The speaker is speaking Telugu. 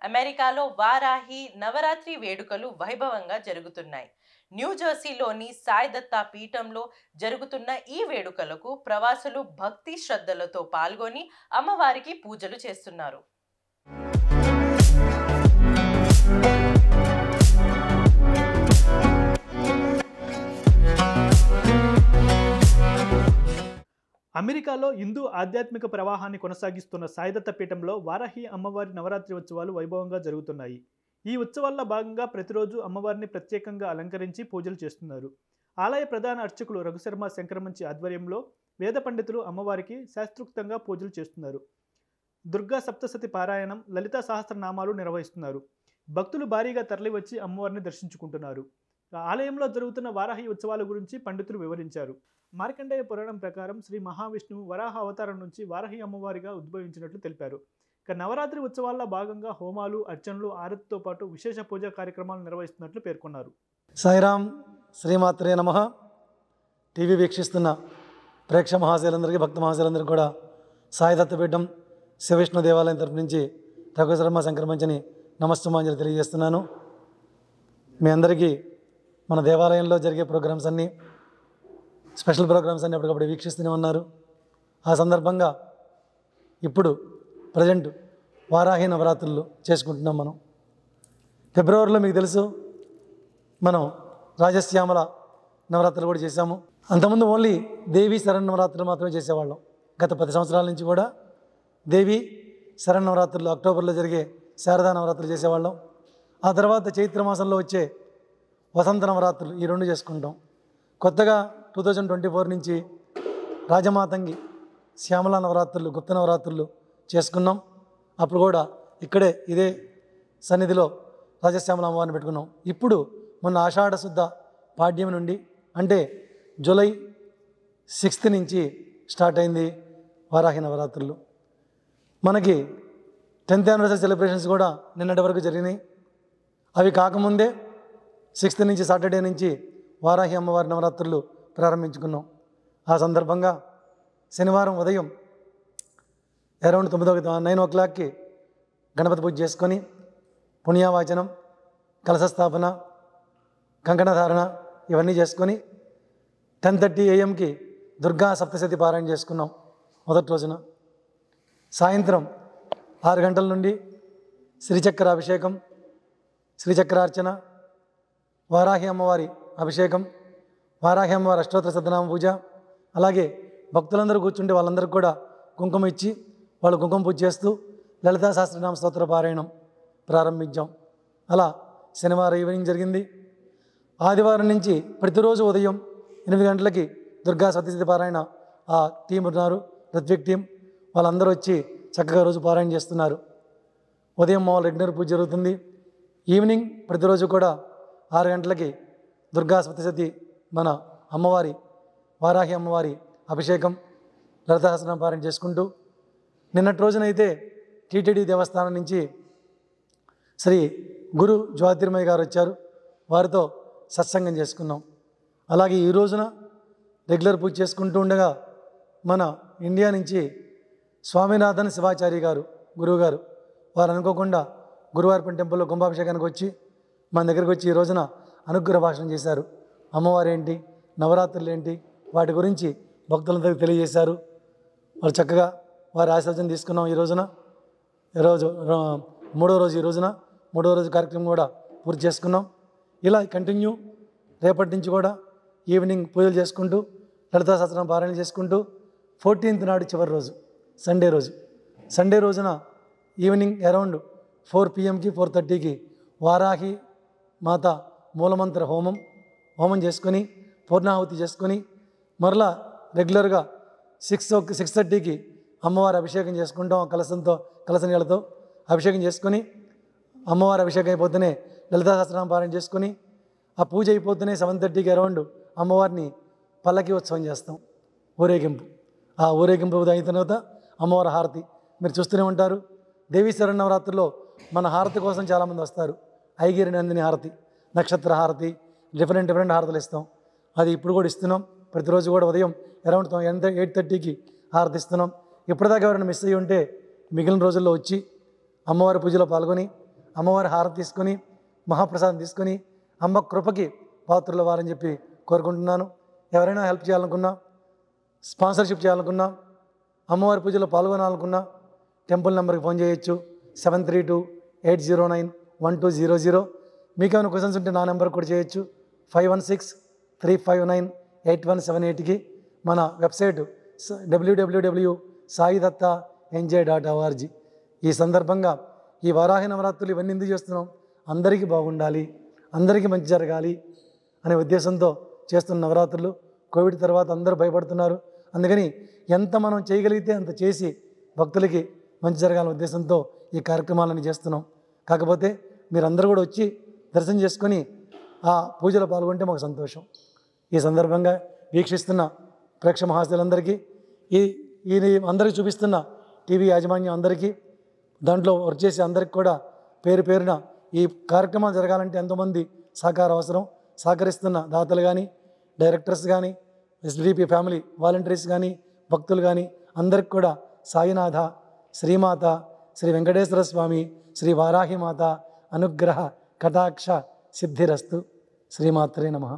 అమెరికాలో వారాహి నవరాత్రి వేడుకలు వైభవంగా జరుగుతున్నాయి. న్యూజెర్సీలోని సాయి దత్తా పీఠంలో జరుగుతున్న ఈ వేడుకలకు ప్రవాసులు భక్తి శ్రద్ధలతో పాల్గొని అమ్మవారికి పూజలు చేస్తున్నారు. అమెరికాలో హిందూ ఆధ్యాత్మిక ప్రవాహాన్ని కొనసాగిస్తున్న సాయిదత్త పీఠంలో వారాహి అమ్మవారి నవరాత్రి ఉత్సవాలు వైభవంగా జరుగుతున్నాయి. ఈ ఉత్సవాల్లో భాగంగా ప్రతిరోజు అమ్మవారిని ప్రత్యేకంగా అలంకరించి పూజలు చేస్తున్నారు. ఆలయ ప్రధాన అర్చకులు రఘుశర్మ శంకరమంచి ఆధ్వర్యంలో వేద పండితులు అమ్మవారికి శాస్త్రోక్తంగా పూజలు చేస్తున్నారు. దుర్గా సప్తశతి పారాయణం, లలితా సహస్రనామాలు నిర్వహిస్తున్నారు. భక్తులు భారీగా తరలివచ్చి అమ్మవారిని దర్శించుకుంటున్నారు. ఆలయంలో జరుగుతున్న వారాహి ఉత్సవాల గురించి పండితులు వివరించారు. మార్కండేయ పురాణం ప్రకారం శ్రీ మహావిష్ణువు వరాహ అవతారం నుంచి వారాహి అమ్మవారిగా ఉద్భవించినట్లు తెలిపారు. ఇక నవరాత్రి ఉత్సవాల్లో భాగంగా హోమాలు, అర్చనలు, ఆరతితో పాటు విశేష పూజా కార్యక్రమాలు నిర్వహిస్తున్నట్లు పేర్కొన్నారు. సాయిరామ్, శ్రీమాత్రే నమః. టీవీ వీక్షిస్తున్న ప్రేక్ష మహాశయులందరికీ, భక్త మహాశయులందరికీ కూడా సాయిదత్త పీఠం శివవిష్ణు దేవాలయం తరపు నుంచి రఘుశర్మ శంకరమంచిని నమస్తమాంజలి తెలియజేస్తున్నాను. మీ అందరికీ మన దేవాలయంలో జరిగే ప్రోగ్రామ్స్ అన్నీ, స్పెషల్ ప్రోగ్రామ్స్ అన్నీ అప్పటికప్పుడు వీక్షిస్తూనే ఉన్నారు. ఆ సందర్భంగా ఇప్పుడు ప్రజెంట్ వారాహి నవరాత్రులు చేసుకుంటున్నాం. మనం ఫిబ్రవరిలో మీకు తెలుసు మనం రాజశ్యామల నవరాత్రులు కూడా చేశాము. అంతకుముందు ఓన్లీ దేవీ శరన్నవరాత్రులు మాత్రమే చేసేవాళ్ళం. గత 10 సంవత్సరాల నుంచి కూడా దేవి శరన్నవరాత్రులు అక్టోబర్లో జరిగే శారదా నవరాత్రులు చేసేవాళ్ళం. ఆ తర్వాత చైత్రమాసంలో వచ్చే వసంత నవరాత్రులు, ఈ 2 చేసుకుంటాం. కొత్తగా 2024 నుంచి రాజమాతంగి శ్యామల నవరాత్రులు, గుప్త నవరాత్రులు చేసుకున్నాం. అప్పుడు కూడా ఇక్కడే ఇదే సన్నిధిలో రాజశ్యామల అమ్మవారిని పెట్టుకున్నాం. ఇప్పుడు మొన్న ఆషాఢ శుద్ధ పాడ్యం నుండి, అంటే జూలై 6th నుంచి స్టార్ట్ అయింది వారాహి నవరాత్రులు. మనకి 10th యానివర్సరీ సెలబ్రేషన్స్ కూడా నిన్నటి వరకు జరిగినాయి. అవి కాకముందే 6th నుంచి సాటర్డే నుంచి వారాహి అమ్మవారి నవరాత్రులు ప్రారంభించుకున్నాం. ఆ సందర్భంగా శనివారం ఉదయం అరౌండ్ 9 o'clockకి గణపతి పూజ చేసుకొని పుణ్యవాచనం, కలశ స్థాపన, కంకణధారణ ఇవన్నీ చేసుకొని 10:30 AM దుర్గా సప్తశతి పారాయణ చేసుకున్నాం మొదటి రోజున. సాయంత్రం 6 గంటల నుండి శ్రీచక్ర అభిషేకం, శ్రీచక్రార్చన, వారాహి అమ్మవారి అభిషేకం, వారాహి అమ్మవారి అష్టోత్తర శతనామ పూజ, అలాగే భక్తులందరూ కూర్చుంటే వాళ్ళందరికీ కూడా కుంకుమ ఇచ్చి వాళ్ళు కుంకుమ పూజ చేస్తూ లలితా సహస్రనామ స్తోత్ర పారాయణం ప్రారంభించాం. అలా శనివారం ఈవినింగ్ జరిగింది. ఆదివారం నుంచి ప్రతిరోజు ఉదయం 8 గంటలకి దుర్గా సప్తశతి పారాయణ ఆ టీం ఉన్నారు, ఋత్విక్ టీం, వాళ్ళందరూ వచ్చి చక్కగా రోజు పారాయణ చేస్తున్నారు. ఉదయం మామూలు రెగ్యులర్ పూజ జరుగుతుంది. ఈవినింగ్ ప్రతిరోజు కూడా 6 గంటలకి దుర్గా సప్తశతి మన అమ్మవారి వారాహి అమ్మవారి అభిషేకం, లలితా సహస్రనామ పారాయణ చేసుకుంటూ, నిన్నటి రోజునైతే టీటీడీ దేవస్థానం నుంచి శ్రీ గురు జ్యోతిర్మయ్య గారు వచ్చారు. వారితో సత్సంగం చేసుకున్నాం. అలాగే ఈ రోజున రెగ్యులర్ పూజ చేసుకుంటూ ఉండగా మన ఇండియా నుంచి స్వామినాథన్ శివాచార్య గారు, గురువు గారు, వారు అనుకోకుండా గురువారిపల్లి టెంపుల్లో కుంభాభిషేకానికి వచ్చి మన దగ్గరికి వచ్చి ఈ రోజున అనుగ్రహ భాషణ చేశారు. అమ్మవారు ఏంటి, నవరాత్రులు ఏంటి, వాటి గురించి భక్తులందరికీ తెలియజేశారు. వాళ్ళు చక్కగా వారి ఆశీర్వచనం తీసుకున్నాం. ఈ రోజున మూడో రోజు కార్యక్రమం కూడా పూర్తి చేసుకున్నాం. ఇలా కంటిన్యూ రేపటి నుంచి కూడా ఈవినింగ్ పూజలు చేసుకుంటూ లలితా సహస్రనామ పారాయణ చేసుకుంటూ 14th నాడు చివరి రోజు సండే రోజున ఈవినింగ్ అరౌండ్ 4 PM-కి 4:30కి వారాహి మాత మూలమంత్ర హోమం చేసుకొని పూర్ణాహుతి చేసుకొని మరలా రెగ్యులర్గా 6:30కి అమ్మవారి అభిషేకం చేసుకుంటాం. కలశ నీళ్ళతో అభిషేకం చేసుకొని అమ్మవారి అభిషేకం అయిపోతేనే లలితా సహస్రనామ పారాయణ చేసుకొని ఆ పూజ అయిపోతేనే 7:30కి అరౌండ్ అమ్మవారిని పల్లకి ఉత్సవం చేస్తాం, ఊరేగింపు. ఆ ఊరేగింపు అయిన తర్వాత అమ్మవారి హారతి మీరు చూస్తూనే ఉంటారు. దేవీ శరన్నవరాత్రుల్లో మన హారతి కోసం చాలామంది వస్తారు. ఐగిరి నందిని హారతి, నక్షత్ర హారతి, డిఫరెంట్ హారతులు ఇస్తాం. అది ఇప్పుడు కూడా ఇస్తున్నాం. ప్రతిరోజు కూడా ఉదయం అరౌండ్ 8:30కి హారతి ఇస్తున్నాం. ఇప్పటిదాకా ఎవరైనా మిస్ అయ్యి ఉంటే మిగిలిన రోజుల్లో వచ్చి అమ్మవారి పూజలో పాల్గొని అమ్మవారి హారతి తీసుకొని మహాప్రసాదం తీసుకొని అమ్మ కృపకి పాత్రుల వారని చెప్పి కోరుకుంటున్నాను. ఎవరైనా హెల్ప్ చేయాలనుకున్నా, స్పాన్సర్షిప్ చేయాలనుకున్నా, అమ్మవారి పూజలో పాల్గొనాలనుకున్నా టెంపుల్ నెంబర్కి ఫోన్ చేయొచ్చు 7328091200. మీకు ఏమైనా క్వశ్చన్స్ ఉంటే నా నెంబర్ కూడా చేయొచ్చు 5163598178కి. మన వెబ్సైట్ www.saidatta.nj.org. ఈ సందర్భంగా ఈ వారాహి నవరాత్రులు ఇవన్నీ ఎందుకు చేస్తున్నాం? అందరికీ బాగుండాలి, అందరికీ మంచి జరగాలి అనే ఉద్దేశంతో చేస్తున్న నవరాత్రులు. కోవిడ్ తర్వాత అందరూ భయపడుతున్నారు, అందుకని ఎంత మనం చేయగలిగితే అంత చేసి భక్తులకి మంచి జరగాలనే ఉద్దేశంతో ఈ కార్యక్రమాలను చేస్తున్నాం. కాకపోతే మీరందరూ కూడా వచ్చి దర్శనం చేసుకొని ఆ పూజలో పాల్గొంటే మాకు సంతోషం. ఈ సందర్భంగా వీక్షిస్తున్న ప్రేక్షక మహాశయులందరికీ, ఈ అందరికీ చూపిస్తున్న టీవీ యాజమాన్యం అందరికీ, దాంట్లో వర్క్ చేసే అందరికీ కూడా పేరు పేరున ఈ కార్యక్రమాలు జరగాలంటే ఎంతోమంది సహకారం అవసరం. సహకరిస్తున్న దాతలు కానీ, డైరెక్టర్స్ కానీ, ఎస్డిపి ఫ్యామిలీ వాలంటీర్స్ కానీ, భక్తులు కానీ అందరికి కూడా సాయినాథ, శ్రీమాత, శ్రీ వెంకటేశ్వర స్వామి, శ్రీ వారాహిమాత అనుగ్రహ కటాక్ష సిద్ధిరస్తు. శ్రీమాత్రే నమః.